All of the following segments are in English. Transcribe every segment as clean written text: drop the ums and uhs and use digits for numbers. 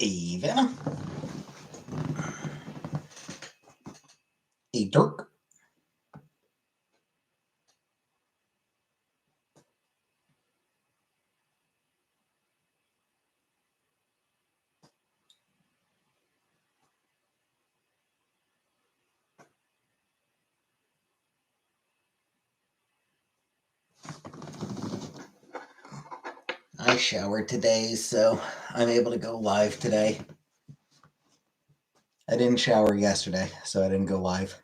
Even. A Dirk. I showered today, so I'm able to go live today. I didn't shower yesterday, so I didn't go live.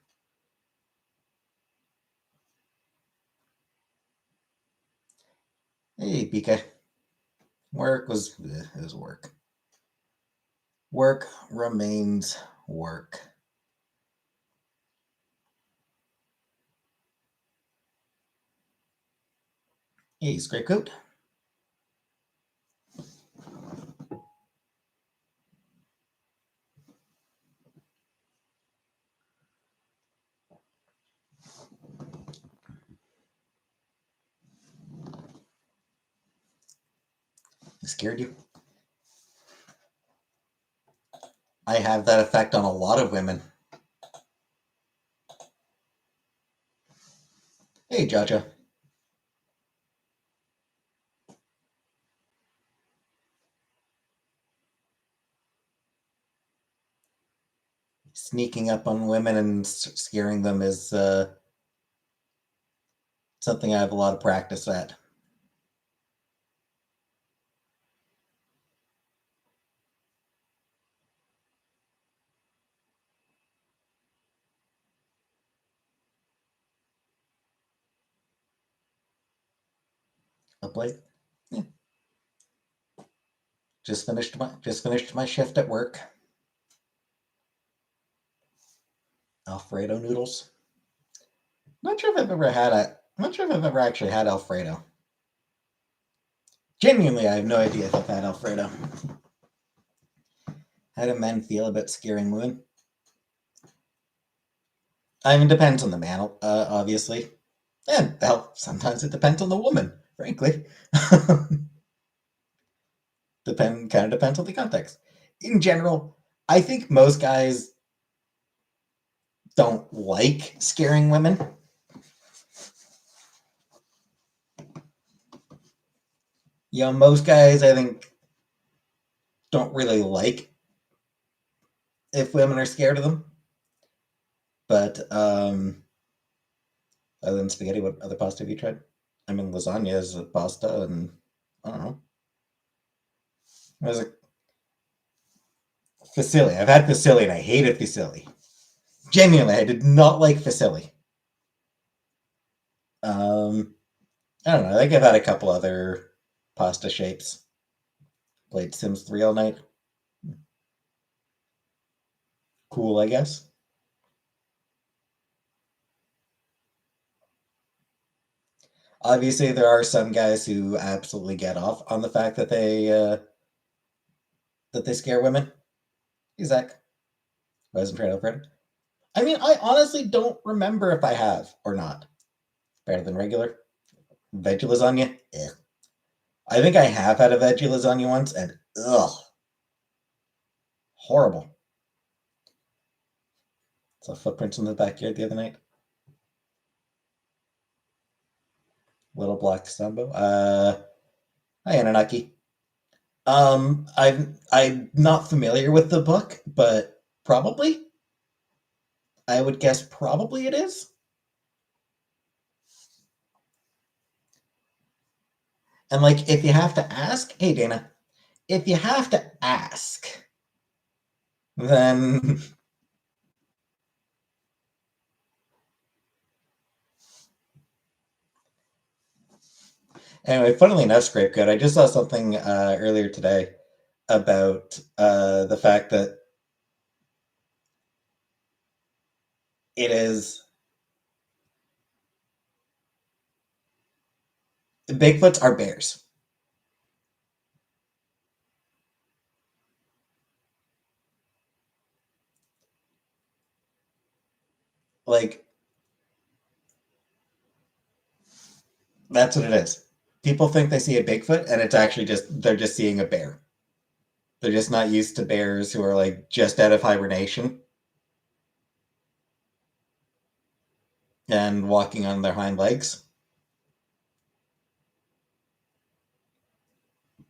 Hey, PK. Work was work. Work remains work. Hey, Scrape Coat. Scared you? I have that effect on a lot of women. Hey, Jaja. Sneaking up on women and scaring them is something I have a lot of practice at. Up late? Yeah. Just finished my shift at work. Alfredo noodles. Not sure if I've ever had it. Not sure if I've ever actually had Alfredo. Genuinely, I have no idea if I've had Alfredo. How do men feel about scaring women? I mean, it depends on the man, obviously. And, well, sometimes it depends on the woman, frankly. Kind of depends on the context. In general, I think most guys don't like scaring women. You know, most guys, I think, don't really like if women are scared of them. But, other than spaghetti, what other pasta have you tried? I mean, lasagna is a pasta, and I don't know. Was it fusilli? I've had fusilli, and I hated fusilli. Genuinely, I did not like fusilli. I don't know. I think I've had a couple other pasta shapes. Played Sims 3 all night. Cool, I guess. Obviously, there are some guys who absolutely get off on the fact that they scare women. Hey, Zach. I wasn't trying to Alfredo. I mean, I honestly don't remember if I have or not. Better than regular. Veggie lasagna? Ugh. I think I have had a veggie lasagna once, and ugh. Horrible. Saw footprints in the backyard the other night. Little Black Sambo. Hi, Anunnaki. I'm not familiar with the book, but probably. I would guess probably it is. And like, if you have to ask, hey Dana, if you have to ask, then anyway. Funnily enough, Scrape Code, I just saw something earlier today about the fact that it is Bigfoots are bears. Like, that's what it is. People think they see a Bigfoot, and it's actually just they're just seeing a bear. They're just not used to bears who are like just out of hibernation and walking on their hind legs.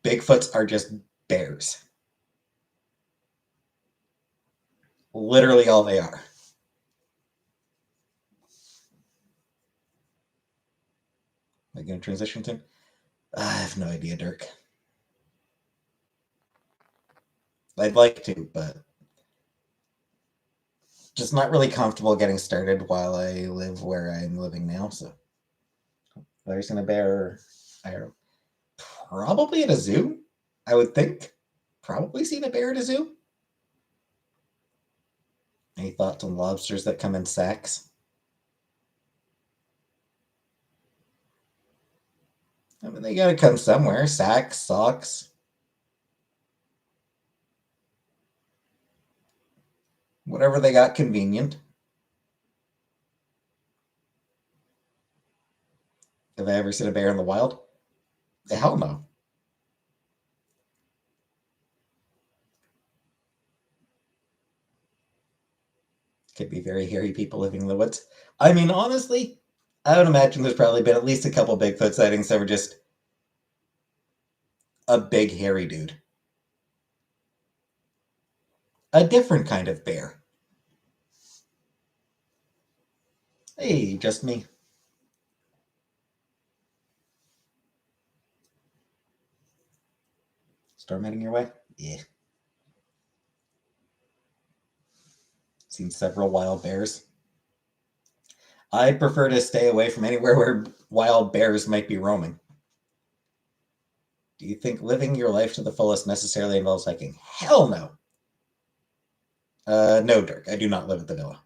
Bigfoots are just bears. Literally all they are. Am I going to transition to? I have no idea, Dirk. I'd like to, but just not really comfortable getting started while I live where I'm living now. So, have I seen a bear? I don't know. Probably at a zoo, I would think. Probably seen a bear at a zoo. Any thoughts on lobsters that come in sacks? I mean, they gotta come somewhere. Sacks, socks, whatever they got convenient. Have I ever seen a bear in the wild? The hell no. Could be very hairy people living in the woods. I mean, honestly, I would imagine there's probably been at least a couple Bigfoot sightings that were just a big hairy dude. A different kind of bear. Hey, just me. Storm heading your way? Yeah. Seen several wild bears. I'd prefer to stay away from anywhere where wild bears might be roaming. Do you think living your life to the fullest necessarily involves hiking? Hell no. No, Dirk. I do not live at the villa.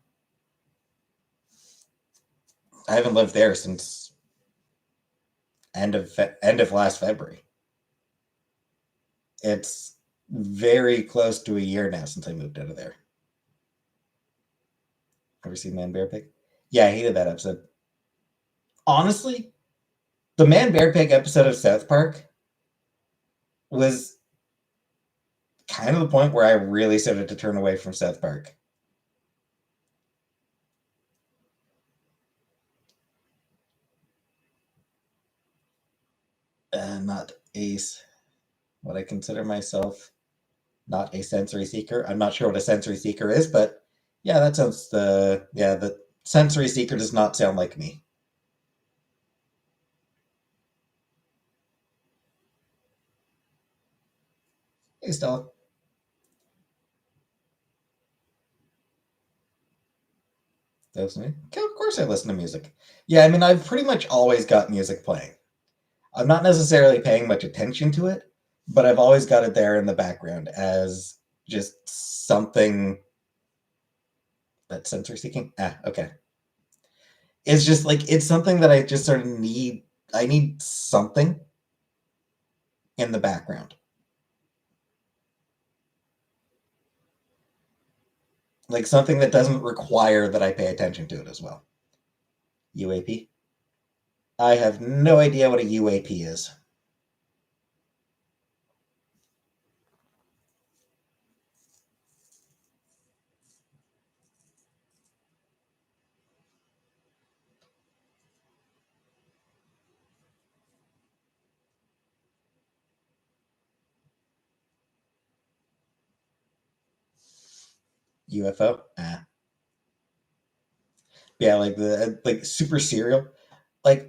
I haven't lived there since end of last February. It's very close to a year now since I moved out of there. Ever seen Man Bear Pig? Yeah, I hated that episode. Honestly, the Man Bear Pig episode of South Park was kind of the point where I really started to turn away from South Park. Not Ace. What I consider myself not a sensory seeker. I'm not sure what a sensory seeker is, but yeah, that sounds the sensory seeker does not sound like me. Hey, Stella. Listen to me? Okay, of course I listen to music. Yeah, I mean, I've pretty much always got music playing. I'm not necessarily paying much attention to it, but I've always got it there in the background as just something that's sensory seeking. Okay. It's just like it's something that I just sort of need. I need something in the background, like something that doesn't require that I pay attention to it as well. UAP. I have no idea what a UAP is. UFO. Yeah, like the like super serial. Like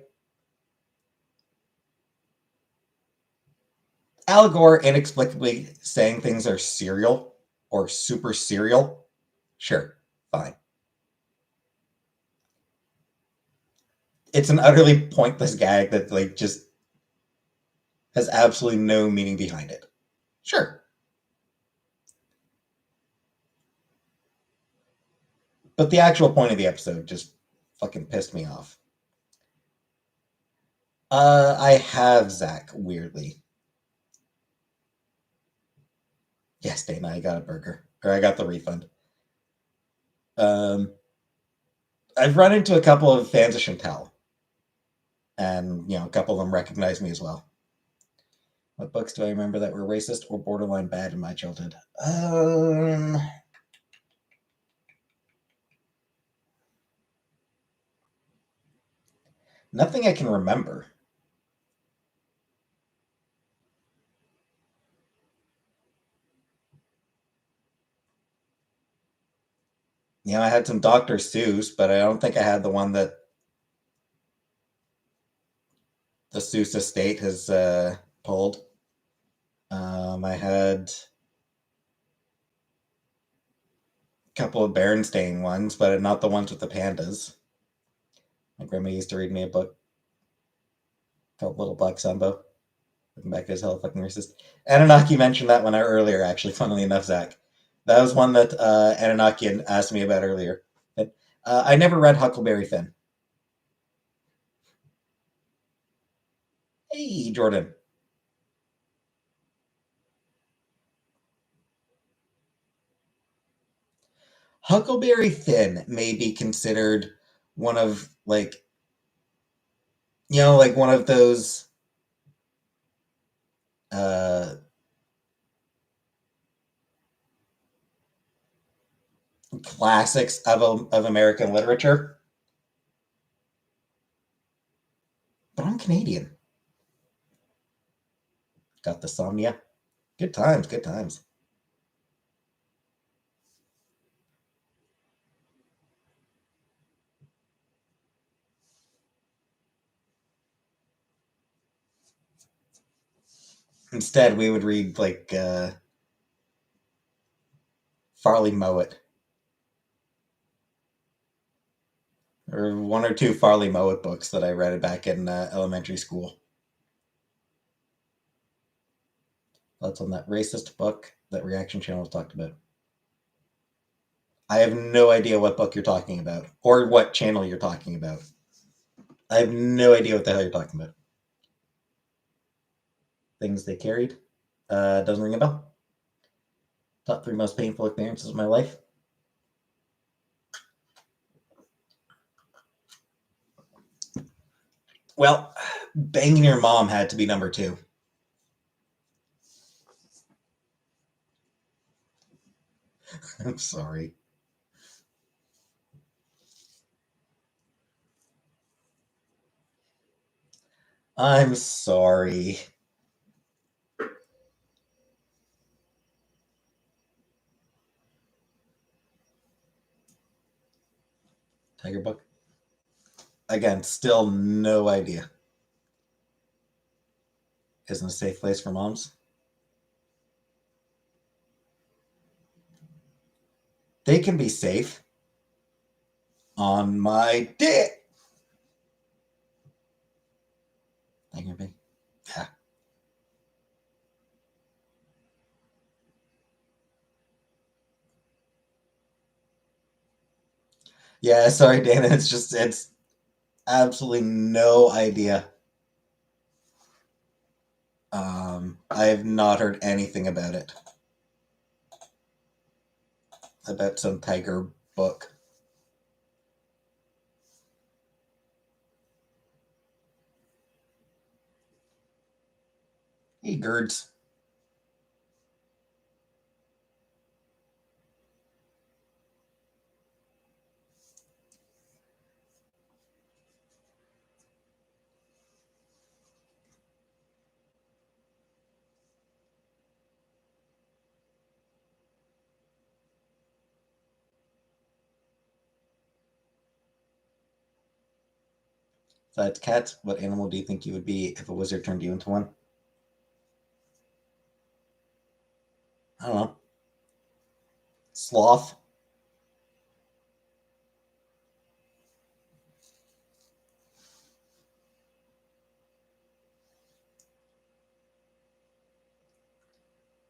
Al Gore inexplicably saying things are serial or super serial. Sure, fine. It's an utterly pointless gag that like just has absolutely no meaning behind it. Sure. But the actual point of the episode just fucking pissed me off. I have Zach, weirdly. Yes, Dana, I got a burger. Or I got the refund. Um, I've run into a couple of fans of Chantal. And, a couple of them recognize me as well. What books do I remember that were racist or borderline bad in my childhood? Nothing I can remember. I had some Dr. Seuss, but I don't think I had the one that the Seuss estate has pulled. I had a couple of Berenstain ones, but not the ones with the pandas. My grandma used to read me a book called Little Black Sambo. Looking back as hell fucking racist. Anunnaki mentioned that one earlier, actually, funnily enough, Zach. That was one that Anunnaki asked me about earlier. But, I never read Huckleberry Finn. Hey, Jordan. Huckleberry Finn may be considered one of, like one of those uh, classics of American literature. But I'm Canadian. Got the Somnia. Good times, good times. Instead, we would read Farley Mowat, or one or two Farley Mowat books that I read back in elementary school. That's on that racist book that Reaction Channel talked about. I have no idea what book you're talking about or what channel you're talking about. I have no idea what the hell you're talking about. Things they carried. Doesn't ring a bell. Top three most painful experiences of my life. Well, banging your mom had to be number two. I'm sorry. I'm sorry. Tiger book? Again, still no idea. Isn't a safe place for moms? They can be safe on my dick. Tiger big. Yeah. Yeah, sorry, Dana. It's absolutely no idea. I have not heard anything about it. About some tiger book. Hey, Gerds. Besides cats, what animal do you think you would be if a wizard turned you into one? I don't know. Sloth?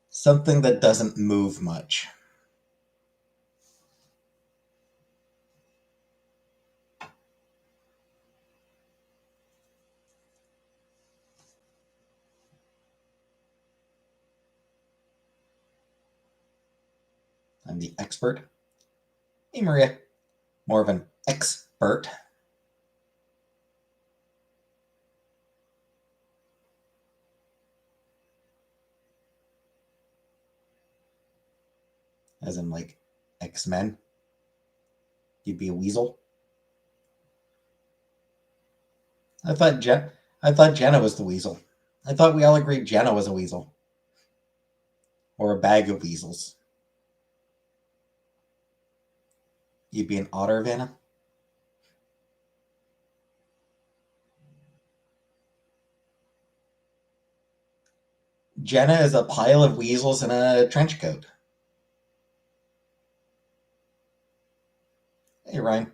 Something that doesn't move much. I'm the expert. Hey, Maria. More of an expert. as in like X-Men. You'd be a weasel. I thought Jenna was the weasel. I thought we all agreed Jenna was a weasel. Or a bag of weasels. You'd be an otter, Vanna? Jenna is a pile of weasels in a trench coat. Hey, Ryan.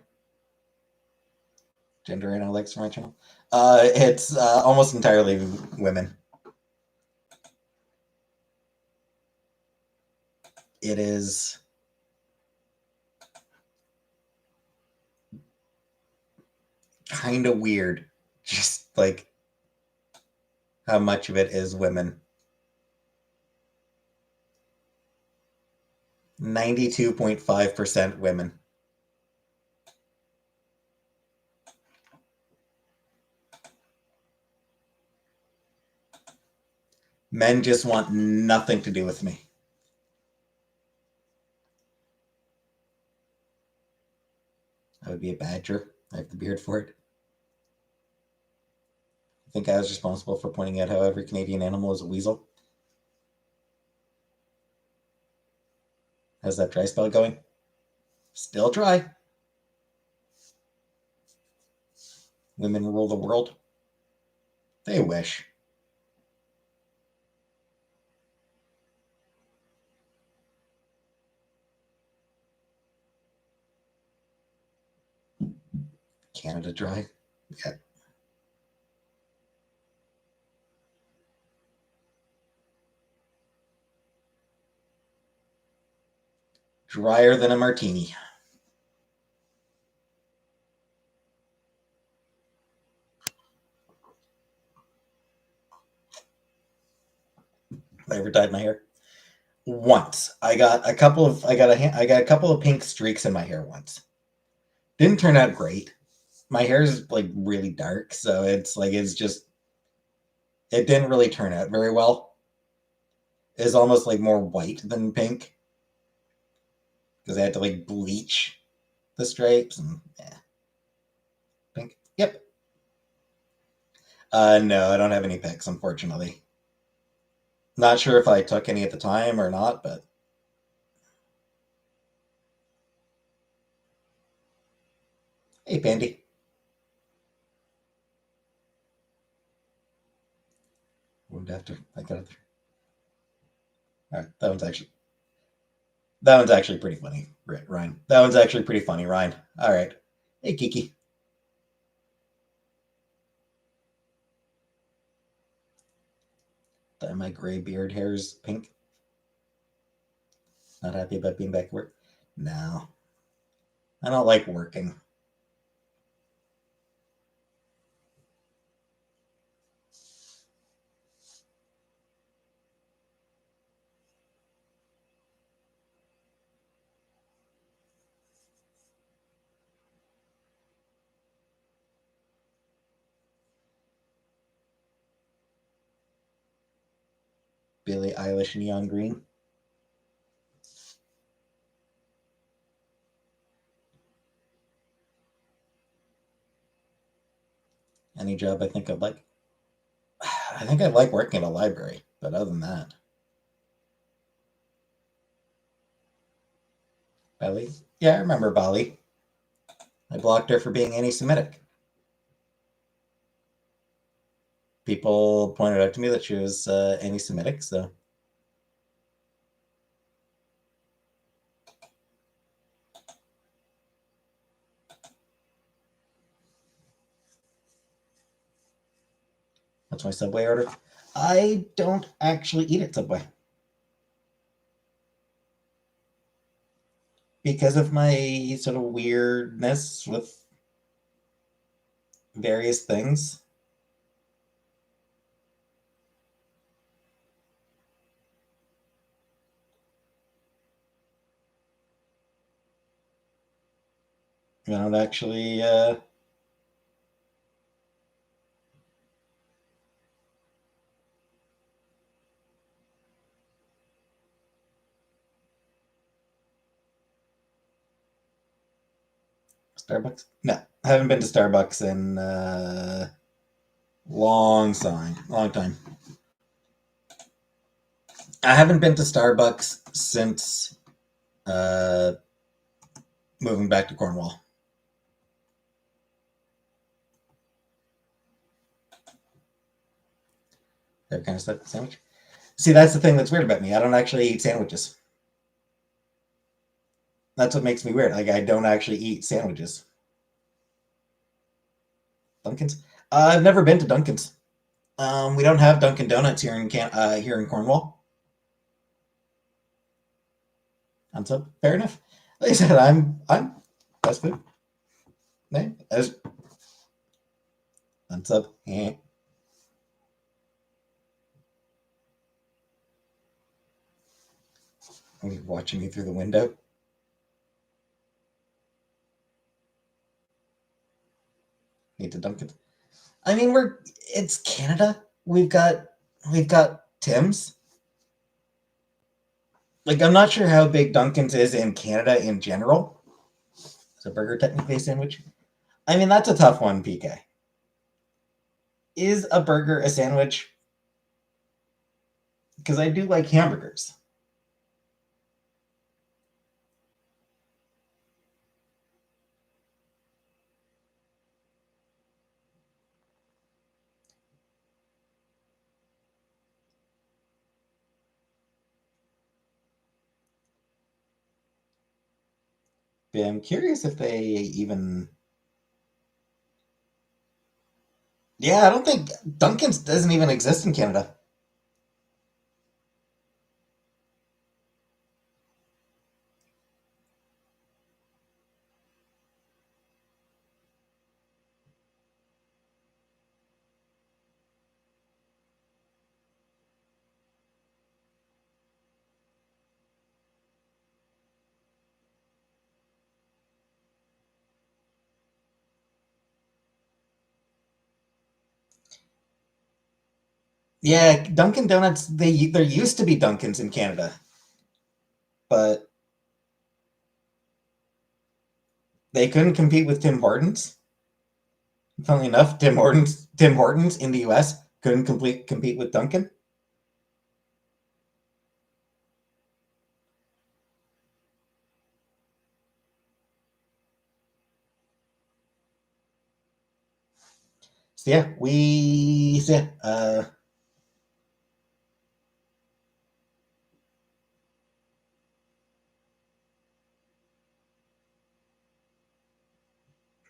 Gender analytics for my channel. It's almost entirely women. It is kind of weird, just like how much of it is women. 92.5% women. Men just want nothing to do with me. I would be a badger. I have the beard for it. I think I was responsible for pointing out how every Canadian animal is a weasel. How's that dry spell going? Still dry. Women rule the world. They wish. Canada dry. Yeah. Drier than a martini. I ever dyed my hair? Once. I got a couple of pink streaks in my hair once. Didn't turn out great. My hair is like really dark, so it's just it didn't really turn out very well. It's almost like more white than pink because I had to like bleach the stripes and yeah. Pink. Yep. No, I don't have any pics, unfortunately. Not sure if I took any at the time or not, but hey, Pandy. Wound after I got it. All right, that one's actually pretty funny, Ryan. That one's actually pretty funny, Ryan. All right. Hey, Kiki. Dye my gray beard hairs pink. Not happy about being back at work. No, I don't like working. Billie Eilish neon green. Any job I think I'd like. I think I'd like working at a library, but other than that. Bali? Yeah, I remember Bali. I blocked her for being anti Semitic. People pointed out to me that she was anti Semitic, so. That's my Subway order. I don't actually eat at Subway. Because of my sort of weirdness with various things. I don't actually. Starbucks? No, I haven't been to Starbucks in long time. I haven't been to Starbucks since uh, moving back to Cornwall. That kind of stuff. Sandwich. See, that's the thing that's weird about me. I don't actually eat sandwiches. That's what makes me weird. Like I don't actually eat sandwiches. Dunkin's. I've never been to Dunkin's. We don't have Dunkin' Donuts here in Cornwall. And so fair enough. Like I said, I'm fast food. Name as unsub. Eh. Are you watching me through the window? Need to Dunkin'. I mean, it's Canada. We've got Tim's. Like I'm not sure how big Dunkin's is in Canada in general. Is a burger technically a sandwich? I mean, that's a tough one, PK. Is a burger a sandwich? Because I do like hamburgers. But I'm curious if they even. Yeah, I don't think Dunkin's doesn't even exist in Canada. Yeah, Dunkin' Donuts. There used to be Dunkin's in Canada, but they couldn't compete with Tim Hortons. Funnily enough, Tim Hortons in the U.S. couldn't compete with Dunkin'. So yeah,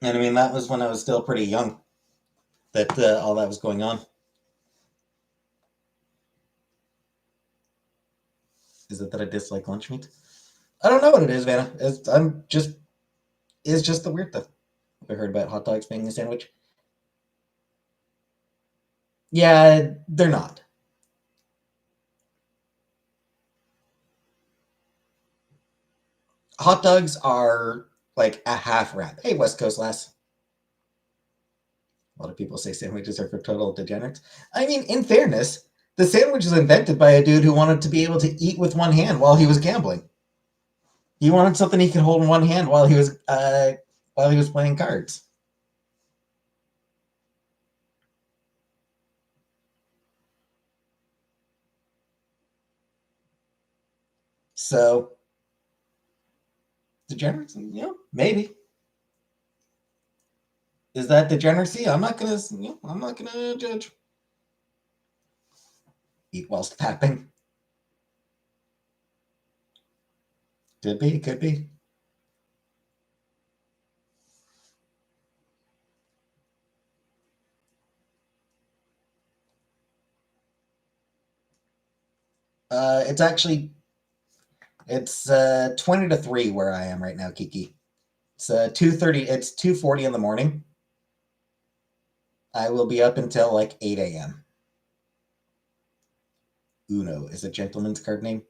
and I mean that was when I was still pretty young that all that was going on. Is it that I dislike lunch meat? I don't know what it is, Vanna. It's just the weird stuff. I heard about hot dogs being a sandwich. Yeah, they're not. Hot dogs are like a half wrap. Hey, West Coast lass. A lot of people say sandwiches are for total degenerates. I mean, in fairness, the sandwich was invented by a dude who wanted to be able to eat with one hand while he was gambling. He wanted something he could hold in one hand while he was playing cards. So degenerates, maybe. Is that degeneracy? I'm not gonna judge. Eat whilst tapping. Could be. It's actually it's 20 to 3 where I am right now, Kiki. It's 2:30. It's 2:40 in the morning. I will be up until like 8 a.m. Uno is a gentleman's card game.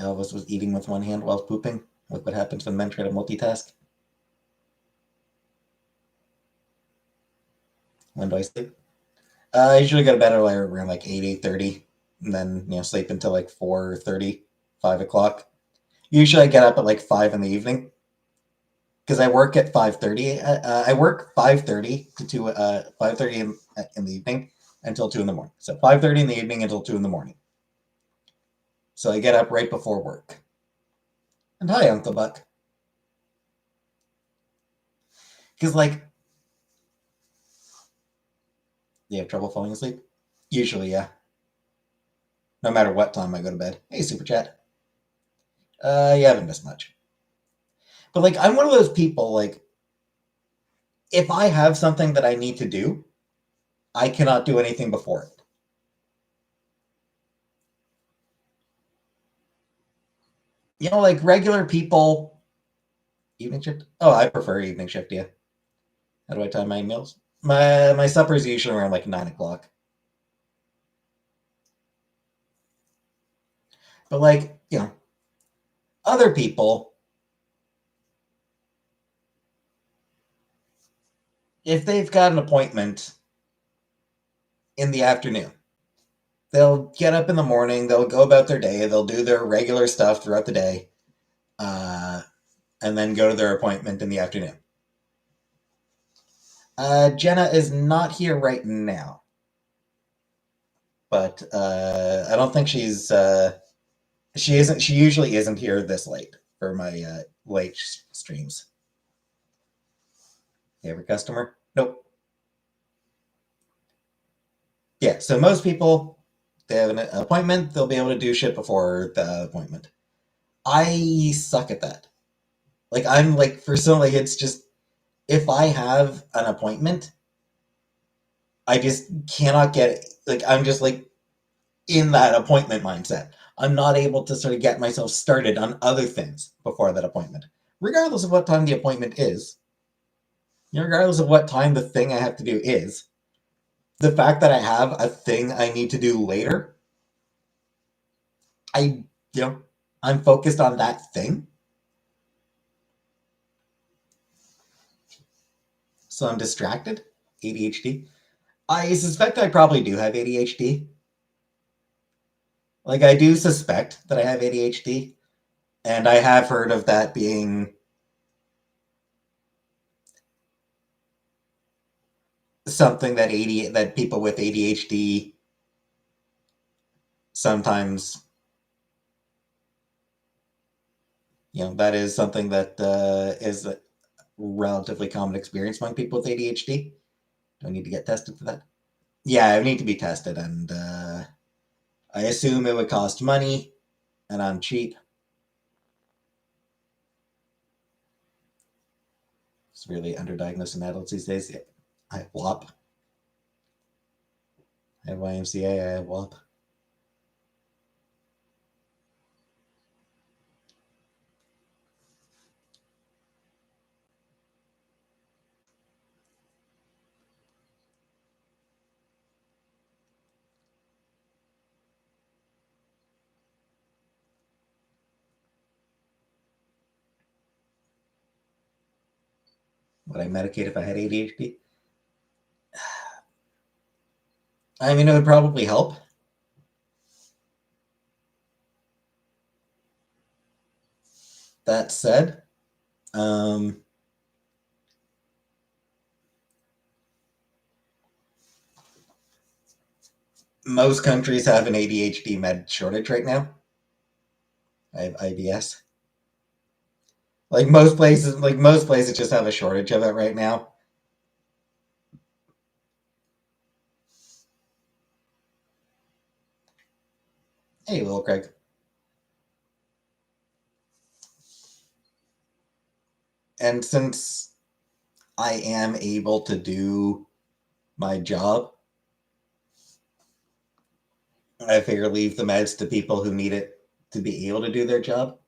Elvis was eating with one hand while pooping. Look what happens when men try to multitask. When do I sleep? I usually go to bed around like 8:30, and then sleep until like 4:30, 5 o'clock. Usually I get up at like 5 in the evening because I work at 5:30. I work 5:30 to 2 5:30 in the evening until 2 in the morning. So 5:30 in the evening until 2 in the morning. So I get up right before work. And hi, Uncle Buck. Because like, you have trouble falling asleep? Usually, yeah. No matter what time I go to bed. Hey, Super Chat. You haven't missed much. But like, I'm one of those people, like, if I have something that I need to do, I cannot do anything before it. You know, like regular people, evening shift? Oh, I prefer evening shift, yeah. How do I time my meals? My supper is usually around like 9 o'clock. But like, other people, if they've got an appointment in the afternoon, they'll get up in the morning, they'll go about their day, they'll do their regular stuff throughout the day, uh, and then go to their appointment in the afternoon. Jenna is not here right now, but I don't think she isn't. She usually isn't here this late for my late streams. You have a customer? Nope. Yeah. So most people, they have an appointment. They'll be able to do shit before the appointment. I suck at that. Like I'm like for some like it's just if I have an appointment, I just cannot get it. Like I'm just like in that appointment mindset. I'm not able to sort of get myself started on other things before that appointment, regardless of what time the appointment is. Regardless of what time the thing I have to do is. The fact that I have a thing I need to do later, I you know I'm focused on that thing, so I'm distracted. ADHD. I suspect I probably do have ADHD. Like I do suspect that I have ADHD, and I have heard of that being something that people with ADHD sometimes, that is something that is a relatively common experience among people with ADHD. Do I need to get tested for that? Yeah, I need to be tested, and I assume it would cost money, and I'm cheap. It's really underdiagnosed in adults these days. Yeah. I have WAP. I have YMCA. I have WAP. Would I medicate if I had ADHD? I mean, it would probably help. That said, most countries have an ADHD med shortage right now. I have IBS. Like most places just have a shortage of it right now. Hey, little Craig. And since I am able to do my job, I figure leave the meds to people who need it to be able to do their job.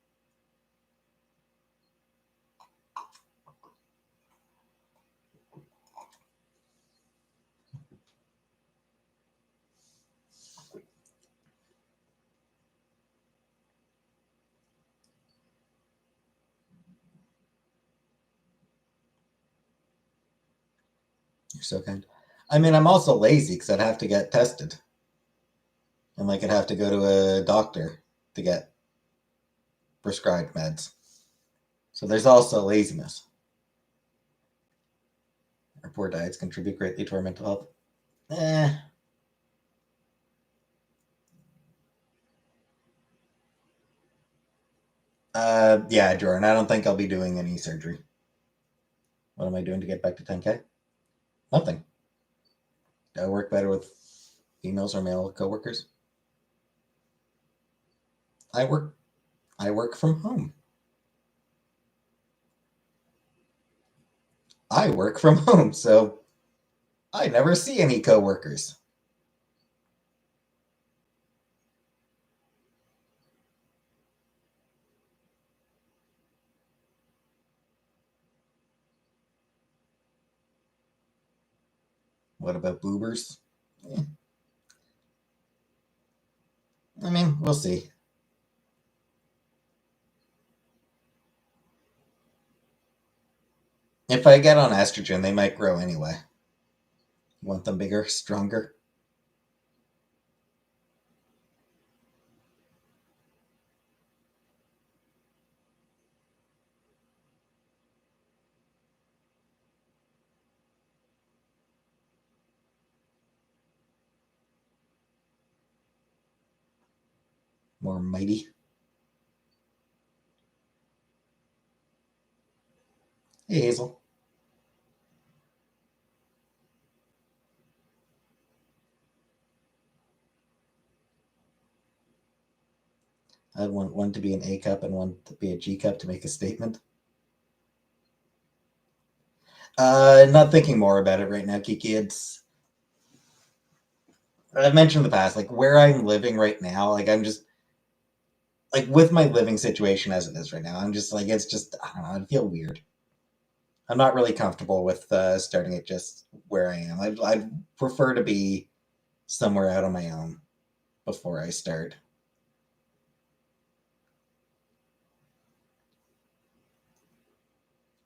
You're so kind. I mean, I'm also lazy because I'd have to get tested, and like I'd have to go to a doctor to get prescribed meds. So there's also laziness. Our poor diets contribute greatly to our mental health. Yeah, Jordan, I don't think I'll be doing any surgery. What am I doing to get back to 10K? Nothing. Do I work better with females or male coworkers? I work I work from home. I work from home, so I never see any coworkers. What about boobers? Eh, I mean, we'll see. If I get on estrogen, they might grow anyway. You want them bigger, stronger? More mighty? Hey, Hazel. I want one to be an A cup and one to be a G cup to make a statement. Not thinking more about it right now, Kiki. I've mentioned in the past, like where I'm living right now, like I'm just like with my living situation as it is right now, I'm just like it's just I don't know, I feel weird. I'm not really comfortable with starting it just where I am. I'd prefer to be somewhere out on my own before I start.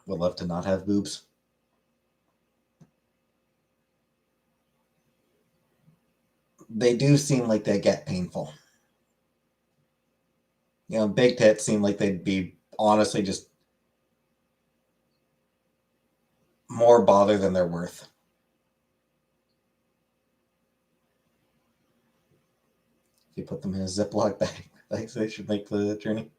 Would love to not have boobs. They do seem like they get painful. You know, big tits seem like they'd be honestly just more bother than they're worth. If you put them in a Ziploc bag, like they should make the journey.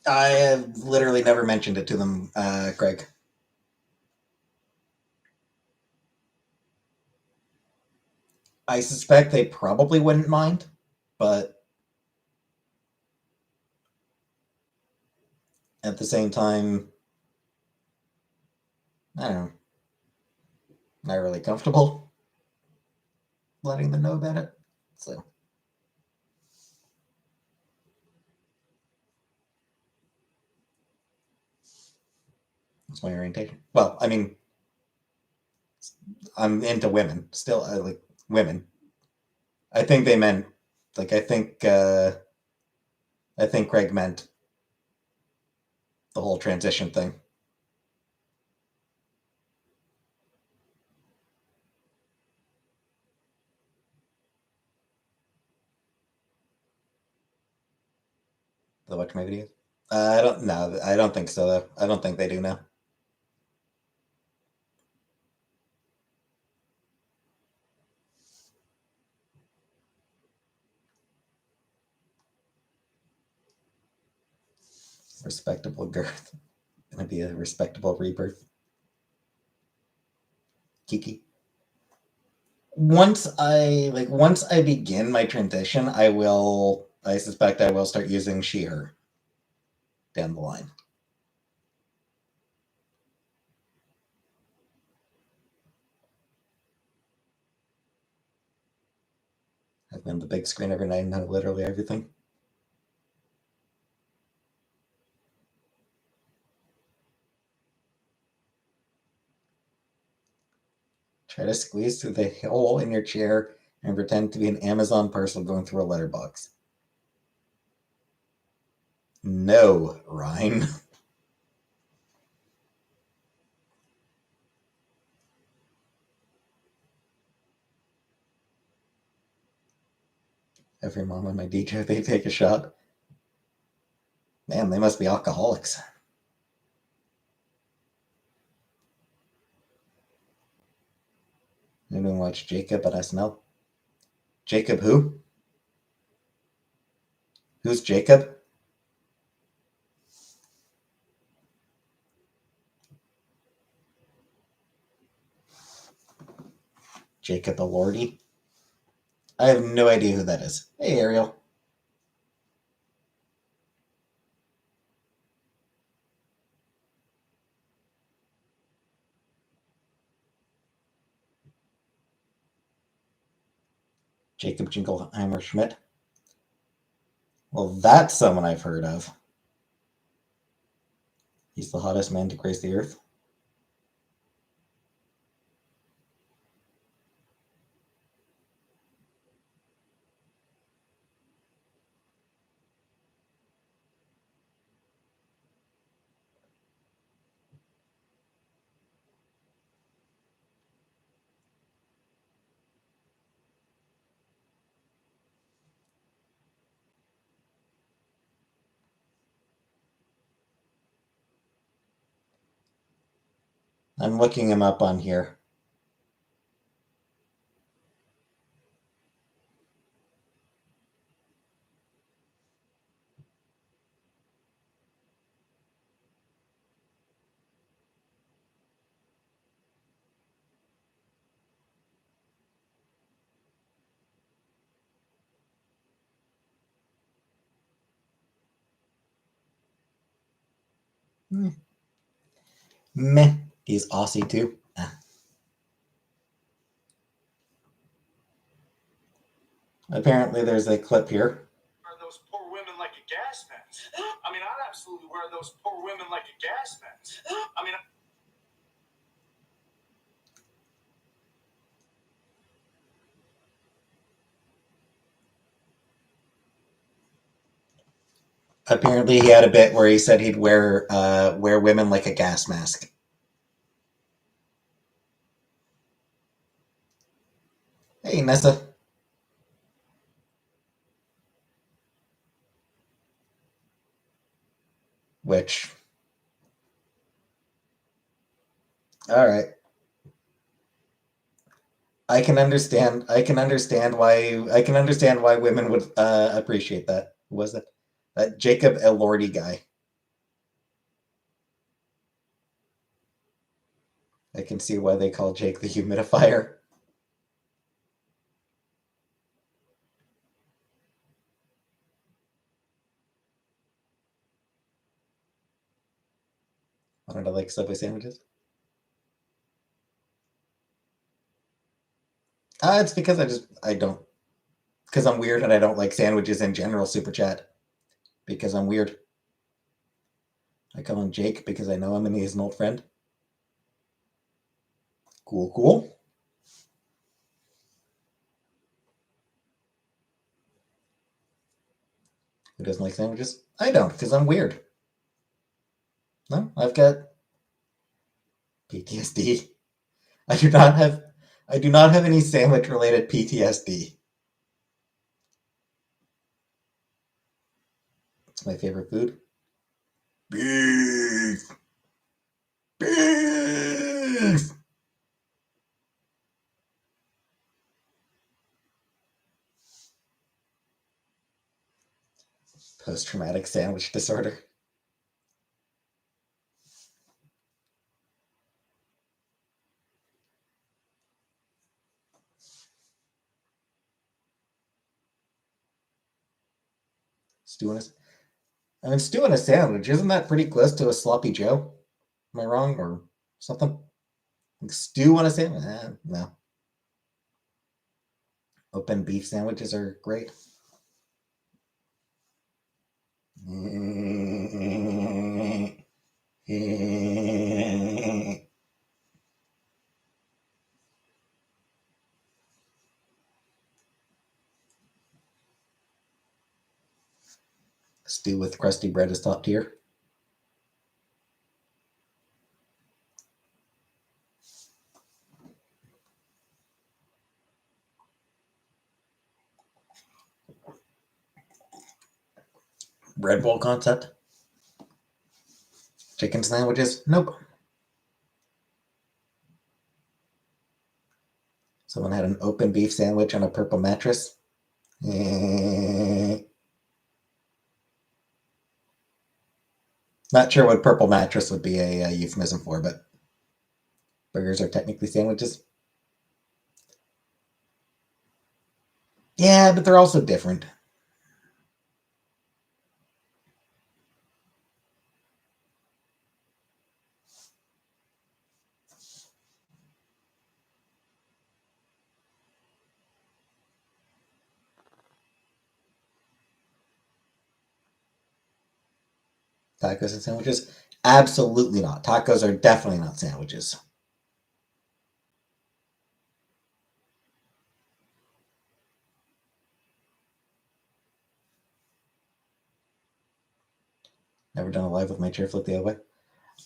I have literally never mentioned it to them, Greg. I suspect they probably wouldn't mind, but at the same time, I don't know, not really comfortable letting them know about it. So that's my orientation. Well, I mean, I'm into women still. I like women. I think they meant like I think Craig meant the whole transition thing. Is that watch my videos? I don't know. I don't think so. Though. I don't think they do now. Respectable girth. Gonna be a respectable rebirth. Kiki. Once I begin my transition, I suspect I will start using she her down the line. I've been on the big screen every night and know literally everything. Try to squeeze through the hole in your chair and pretend to be an Amazon parcel going through a letterbox. No, Ryan. Every mom on my DJ, they take a shot. Man, they must be alcoholics. Anyone watch Jacob at SNL? Jacob who? Who's Jacob? Jacob Elordi? I have no idea who that is. Hey, Ariel. Jacob Jingleheimer Schmidt. Well, that's someone I've heard of. He's the hottest man to grace the earth. I'm looking him up on here. Meh. He's Aussie too. Apparently, there's a clip here. Wear those poor women like a gas vent. I mean, I'd absolutely wear those poor women like a gas vent. I mean, Apparently, he had a bit where he said he'd wear women like a gas mask. Hey, Nessa. Which, all right, I can understand. I can understand why women would appreciate that. Who was it? That Jacob Elordi guy. I can see why they call Jake the humidifier. Wanted to like Subway sandwiches. It's because I don't because I'm weird and I don't like sandwiches in general. Super chat because I'm weird. I call him Jake because I know him and he's an old friend. Cool, cool. Who doesn't like sandwiches? I don't because I'm weird. No, I've got PTSD. I do not have any sandwich related PTSD. It's my favorite food. Beef. Beef. Post traumatic sandwich disorder. Stew in a, I mean, stew in a sandwich. Isn't that pretty close to a sloppy Joe? Am I wrong or something? Like stew on a sandwich? No. Open beef sandwiches are great. Stew with crusty bread is top tier. Bread bowl concept. Chicken sandwiches? Nope. Someone had an open beef sandwich on a purple mattress. Not sure what purple mattress would be a euphemism for, but burgers are technically sandwiches. Yeah, but they're also different. Tacos and sandwiches? Absolutely not. Tacos are definitely not sandwiches. Never done a live with my chair flipped the other way.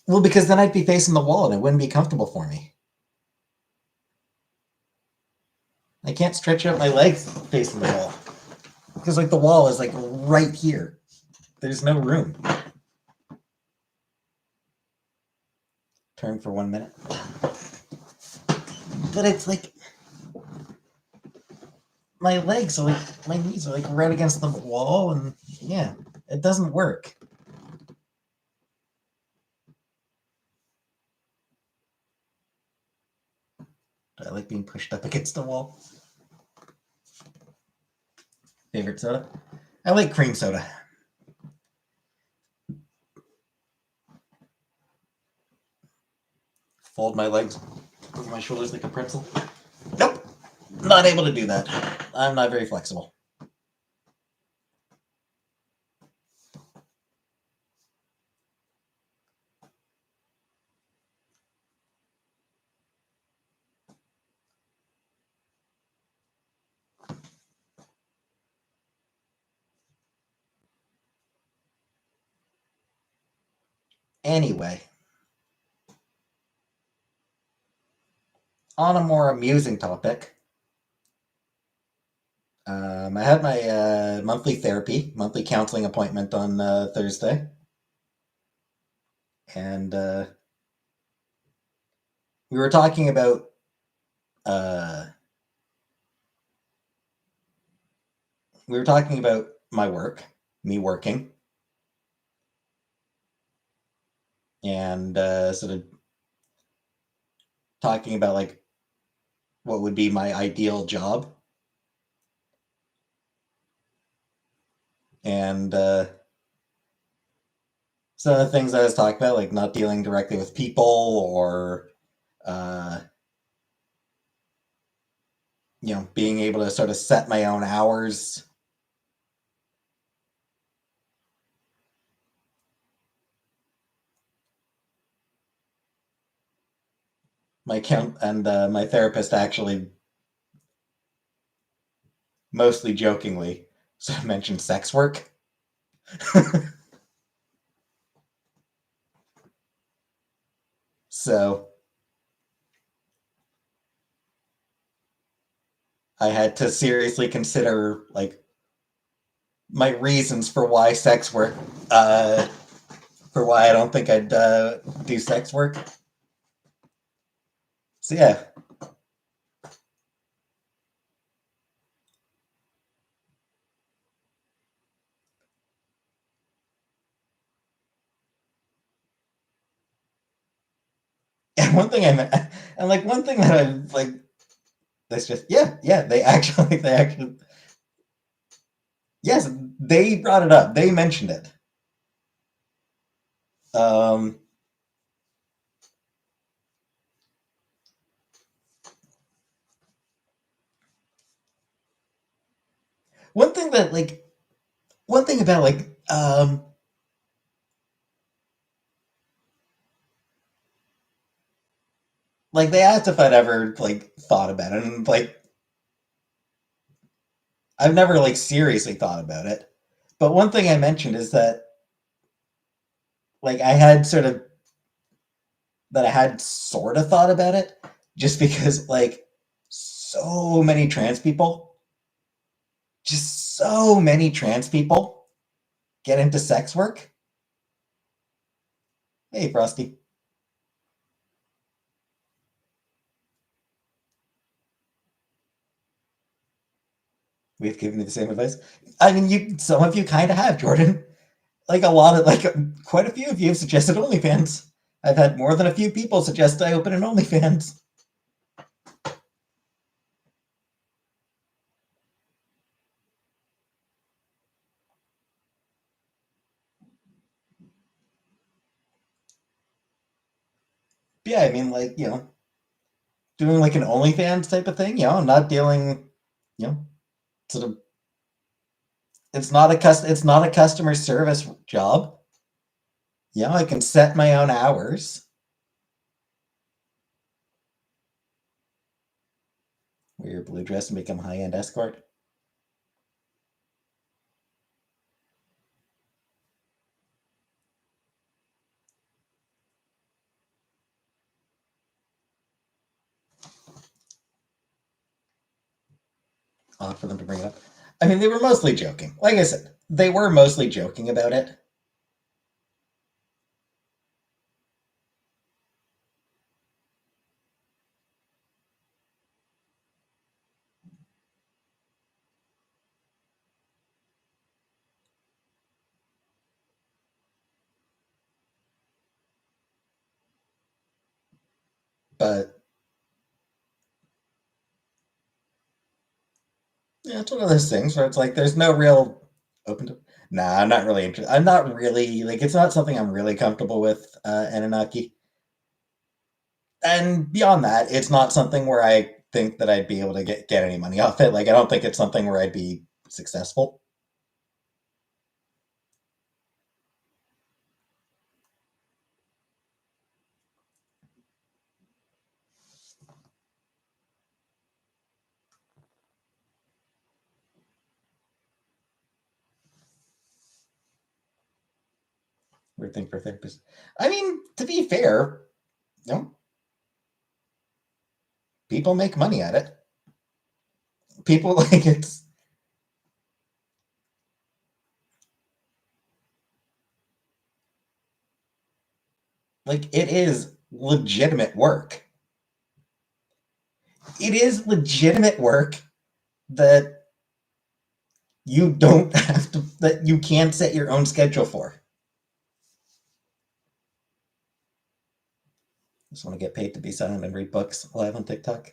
Well, because then I'd be facing the wall and it wouldn't be comfortable for me. I can't stretch out my legs facing the wall. Because like the wall is like right here. There's no room. Turn for 1 minute. But it's like my legs are like my knees are like right against the wall, and yeah, it doesn't work. I like being pushed up against the wall. Favorite soda? I like cream soda. Fold my legs over my shoulders like a pretzel. Nope, not able to do that. I'm not very flexible. Anyway, on a more amusing topic, I had my monthly counseling appointment on Thursday, and we were talking about uh, my work, me working, and sort of talking about like what would be my ideal job, and some of the things I was talking about, like not dealing directly with people, or uh, being able to sort of set my own hours. My therapist actually, mostly jokingly, sort of mentioned sex work. So I had to seriously consider like my reasons for why sex work, for why I don't think I'd do sex work. So yeah. And one thing that I like, that's just, yeah, they actually, yes, they brought it up. They mentioned it. Um, one thing that like, one thing about like they asked if I'd ever like thought about it, and like I've never like seriously thought about it. But one thing I mentioned is that like I had sort of that I had sort of thought about it just because like so many trans people, just so many trans people get into sex work. Hey, Frosty. We've given you the same advice. I mean, you some of you kind of have, Jordan. Like a lot of like quite a few of you have suggested OnlyFans. I've had more than a few people suggest I open an OnlyFans. But yeah, I mean, like doing like an OnlyFans type of thing. Not dealing, sort of. It's not a customer service job. I can set my own hours. Wear your blue dress and become a high end escort. Odd for them to bring it up. I mean, they were mostly joking. Like I said, they were mostly joking about it. But yeah, it's one of those things where it's like there's no real open to. Nah, I'm not really interested. I'm not really like it's not something I'm really comfortable with, Anunnaki. And beyond that, it's not something where I think that I'd be able to get any money off it. Like I don't think it's something where I'd be successful. Weird thing for therapists. I mean, to be fair, you know, people make money at it. People like it's like it is legitimate work. It is legitimate work that you don't have to that you can set your own schedule for. Just want to get paid to be silent and read books live on TikTok.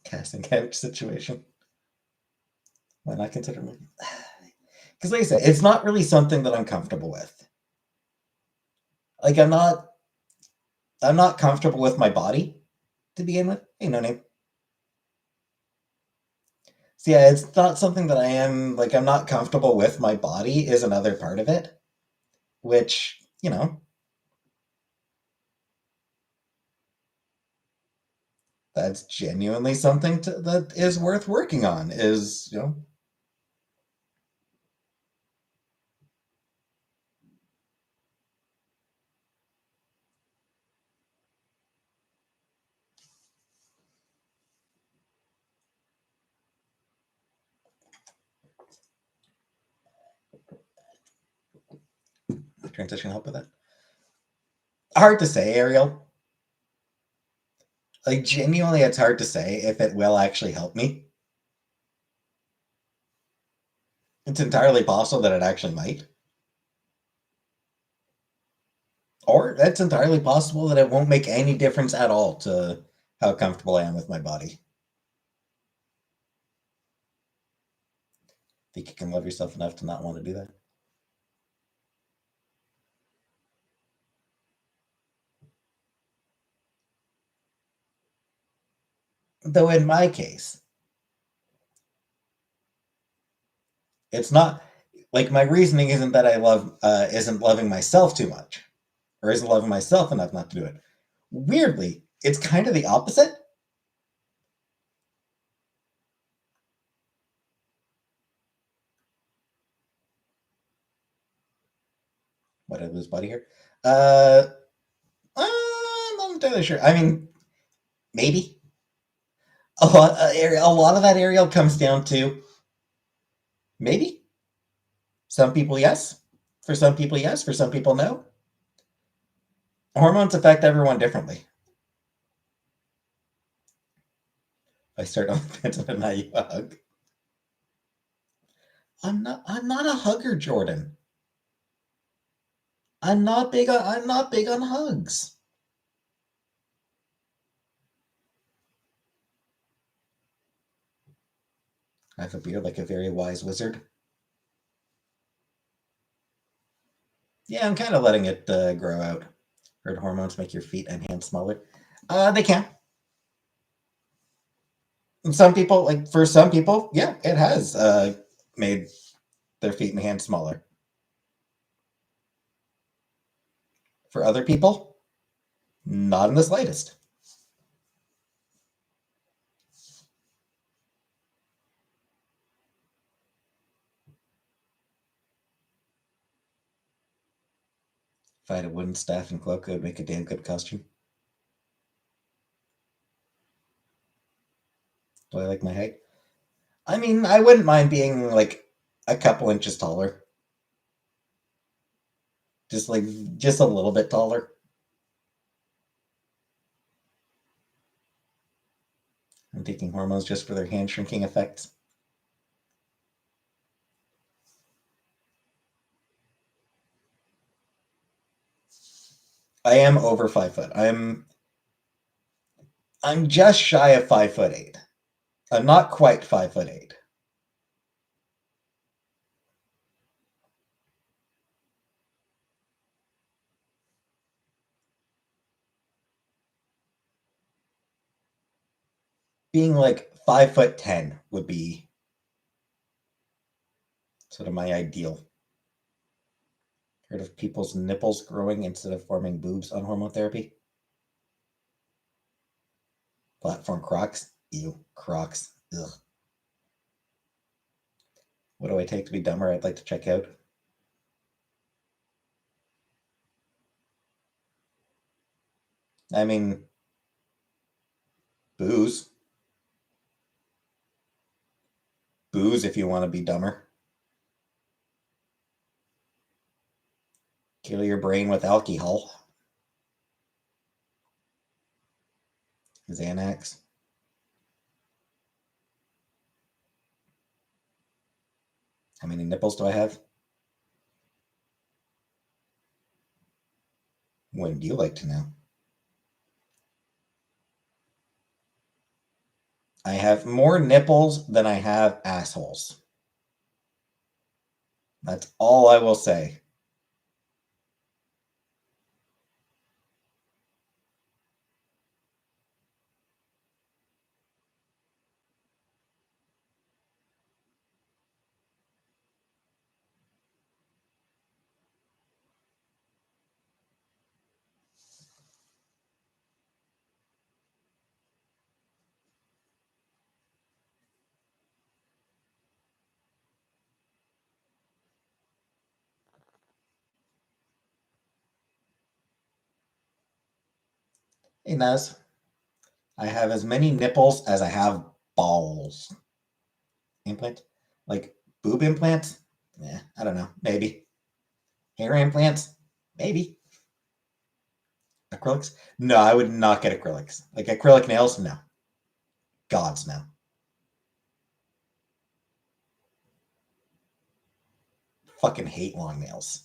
Casting couch situation. Why not consider me? Because like I said, it's not really something that I'm comfortable with. Like I'm not comfortable with my body to begin with. You know what I mean? So yeah, it's not something that I am like I'm not comfortable with my body is another part of it, which, that's genuinely something that is worth working on is, the transition help with that. Hard to say, Ariel. Like genuinely it's hard to say if it will actually help me. It's entirely possible that it actually might. Or it's entirely possible that it won't make any difference at all to how comfortable I am with my body. Think you can love yourself enough to not want to do that? Though in my case, it's not like my reasoning isn't that I love isn't loving myself too much or isn't loving myself enough not to do it. Weirdly, it's kind of the opposite. What did I lose body hair? Uh, I'm not entirely sure. I mean, maybe a lot of that Ariel comes down to maybe. Some people, yes. For some people, yes. For some people, no. Hormones affect everyone differently. I start on the fence and now you hug. I'm not a hugger, Jordan. I'm not big on hugs. I have a beard like a very wise wizard. Yeah, I'm kind of letting it grow out. Heard hormones make your feet and hands smaller. They can. And some people, like for some people, yeah, it has made their feet and hands smaller. For other people, not in the slightest. If I had a wooden staff and cloak, it would make a damn good costume. Do I like my height? I mean, I wouldn't mind being like a couple inches taller. Just like just a little bit taller. I'm taking hormones just for their hand shrinking effects. I am over 5 foot. I'm just shy of 5'8". I'm not quite 5'8". Being like 5'10" would be sort of my ideal. Heard of people's nipples growing instead of forming boobs on hormone therapy? Platform Crocs? Ew, Crocs. Ugh. What do I take to be dumber? I'd like to check out. I mean, booze. Booze if you want to be dumber. Kill your brain with alcohol. Xanax. How many nipples do I have? Wouldn't you like to know? I have more nipples than I have assholes. That's all I will say. Hey, Naz. I have as many nipples as I have balls. Implant? Like boob implants? Yeah, I don't know. Maybe. Hair implants? Maybe. Acrylics? No, I would not get acrylics. Like acrylic nails? No. Gods, no. Fucking hate long nails.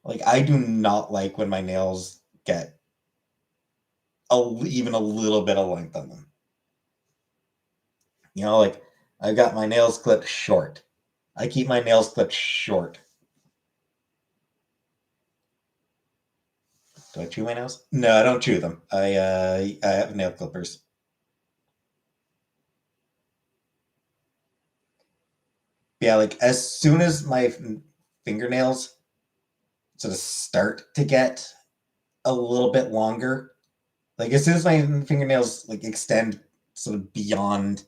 Like, I do not like when my nails get even a little bit of length on them. You know, like, I've got my nails clipped short. I keep my nails clipped short. Do I chew my nails? No, I don't chew them. I have nail clippers. Yeah, like as soon as my fingernails sort of start to get a little bit longer, like as soon as my fingernails like extend sort of beyond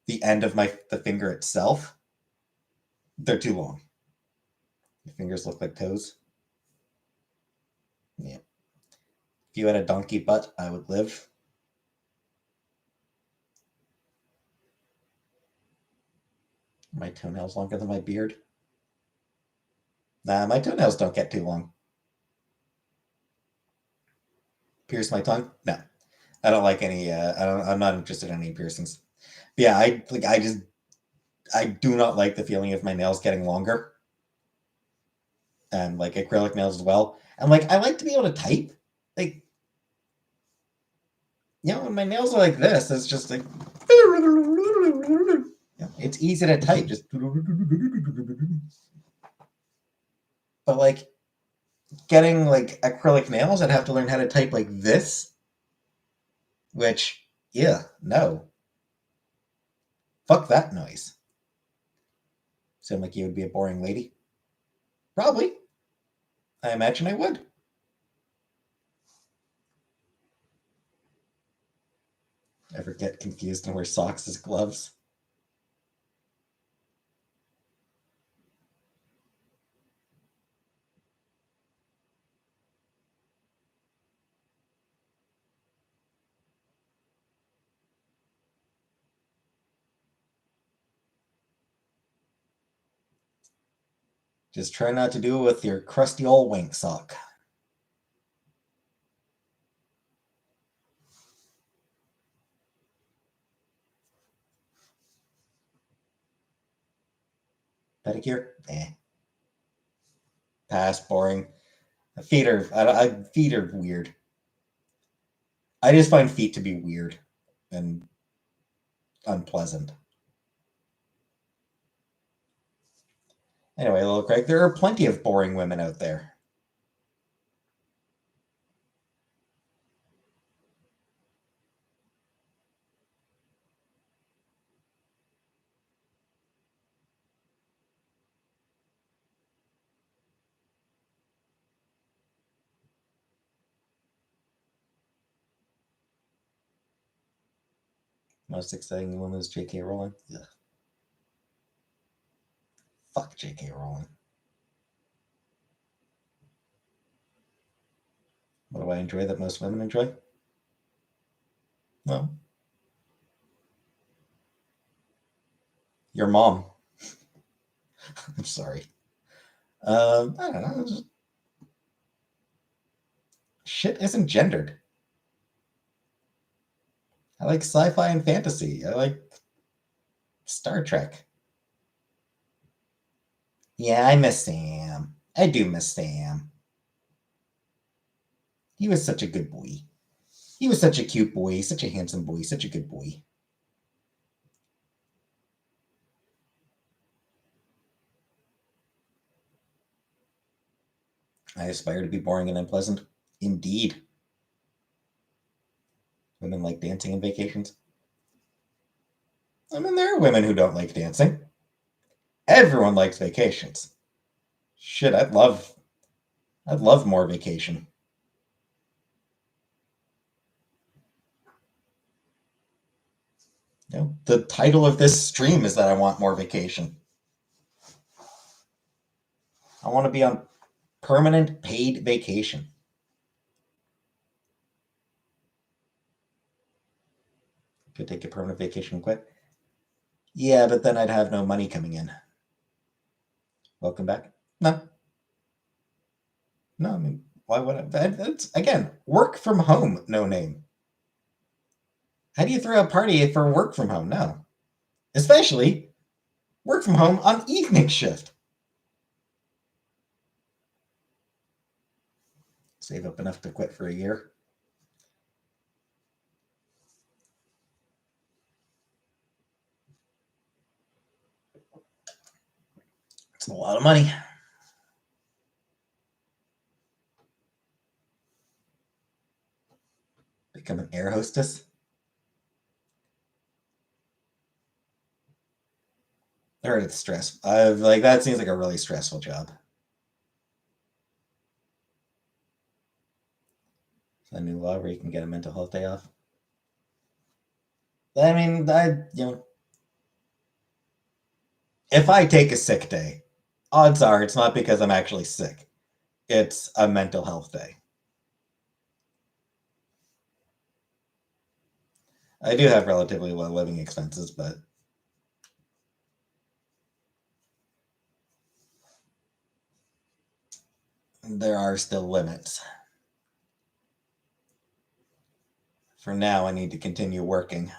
the end of the finger itself, they're too long. Your fingers look like toes. Yeah. If you had a donkey butt, I would live. My toenails longer than my beard. Nah, my toenails don't get too long. Pierce my tongue? No, I don't like any. I'm not interested in any piercings. But yeah, I do not like the feeling of my nails getting longer, and like acrylic nails as well. And like I like to be able to type. Like, when my nails are like this, it's just like it's easy to type. Just but like getting like acrylic nails, I'd have to learn how to type like this, which no, fuck that noise. Sound like you would be a boring lady? Probably. I imagine I would. Ever get confused and wear socks as gloves? Just try not to do it with your crusty old wink sock. Pedicure? Pass, boring. Feet are weird. I just find feet to be weird and unpleasant. Anyway, little Craig, there are plenty of boring women out there. Most exciting woman is J.K. Rowling. Ugh. Fuck J.K. Rowling. What do I enjoy that most women enjoy? Well, your mom. I'm sorry. I don't know. Shit isn't gendered. I like sci-fi and fantasy. I like Star Trek. Yeah, I miss Sam. I do miss Sam. He was such a good boy. He was such a cute boy, such a handsome boy, such a good boy. I aspire to be boring and unpleasant. Indeed. Women like dancing and vacations. I mean, there are women who don't like dancing. Everyone likes vacations. Shit, I'd love more vacation. The title of this stream is that I want more vacation. I want to be on permanent paid vacation. Could take a permanent vacation and quit. Yeah, but then I'd have no money coming in. Welcome back. No. No, I mean, why would I? That's, again, work from home, no name. How do you throw a party for work from home? No. Especially work from home on evening shift. Save up enough to quit for a year. It's a lot of money. Become an air hostess. I heard it's stressful. That seems like a really stressful job. A new law where you can get a mental health day off. I mean, if I take a sick day, odds are it's not because I'm actually sick. It's a mental health day. I do have relatively low living expenses, but there are still limits. For now, I need to continue working.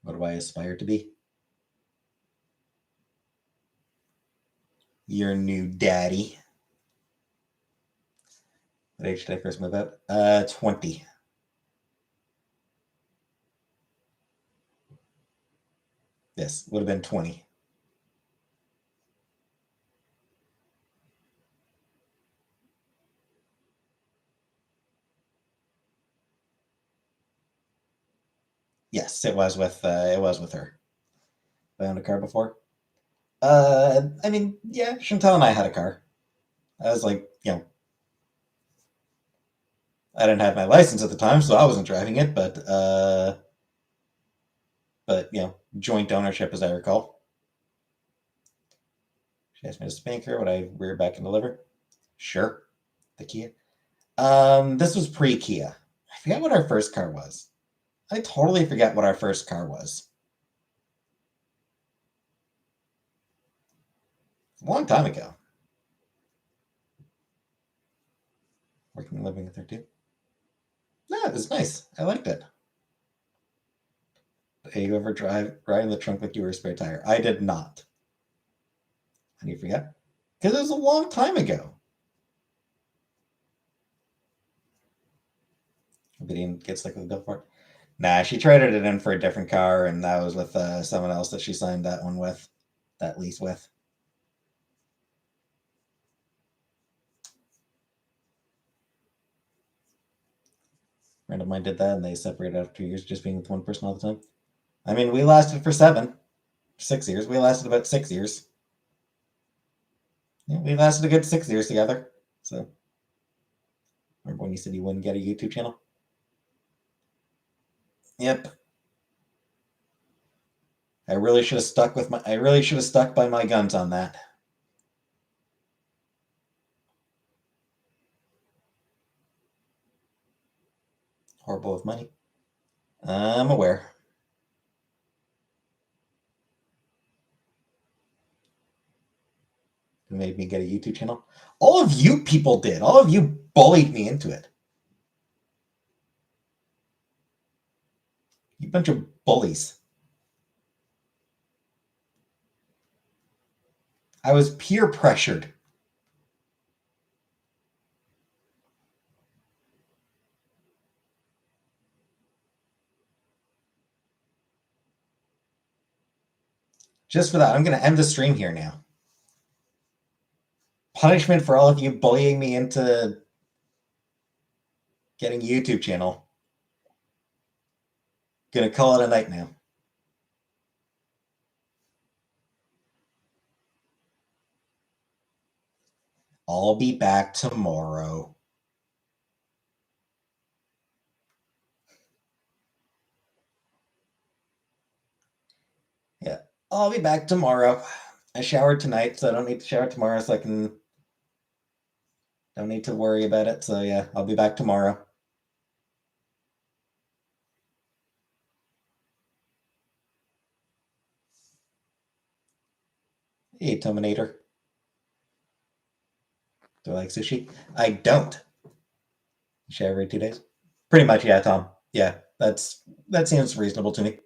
What do I aspire to be? Your new daddy. What age did I first move out? 20. Yes, would have been 20. Yes, it was with her. I owned a car before. I mean, yeah, Chantal and I had a car. I was like, I didn't have my license at the time, so I wasn't driving it, but joint ownership, as I recall. She asked me to spank her. Would I rear back and deliver? Sure. The Kia. This was pre-Kia. I forget what our first car was. I totally forget what our first car was. A long time ago. Working and living with her too. No, it was nice. I liked it. Hey, you ever ride in the trunk like you were a spare tire? I did not. How do you forget? Because it was a long time ago. But he didn't get stuck with the bill for it. Nah, she traded it in for a different car, and that was with someone else that she signed that lease with. Friend of mine did that, and they separated after 2 years, just being with one person all the time. I mean, we lasted for 6 years. We lasted about 6 years. Yeah, we lasted a good 6 years together. So, remember when you said you wouldn't get a YouTube channel? Yep. I really should have stuck by my guns on that. Horrible with money. I'm aware. Who made me get a YouTube channel? All of you people did. All of you bullied me into it. You bunch of bullies. I was peer pressured. Just for that, I'm going to end the stream here now. Punishment for all of you bullying me into getting a YouTube channel. Gonna call it a night now. I'll be back tomorrow. Yeah, I'll be back tomorrow. I showered tonight, so I don't need to shower tomorrow, so don't need to worry about it. So yeah, I'll be back tomorrow. Hey, Terminator. Do I like sushi? I don't. Shower every 2 days? Pretty much, yeah, Tom. Yeah, that seems reasonable to me.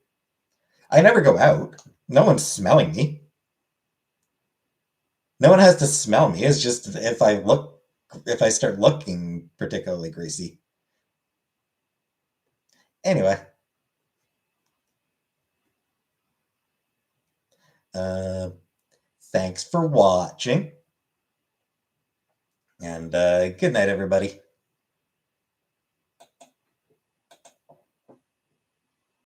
I never go out. No one's smelling me. No one has to smell me. It's just if I start looking particularly greasy. Anyway, uh, thanks for watching, and good night, everybody.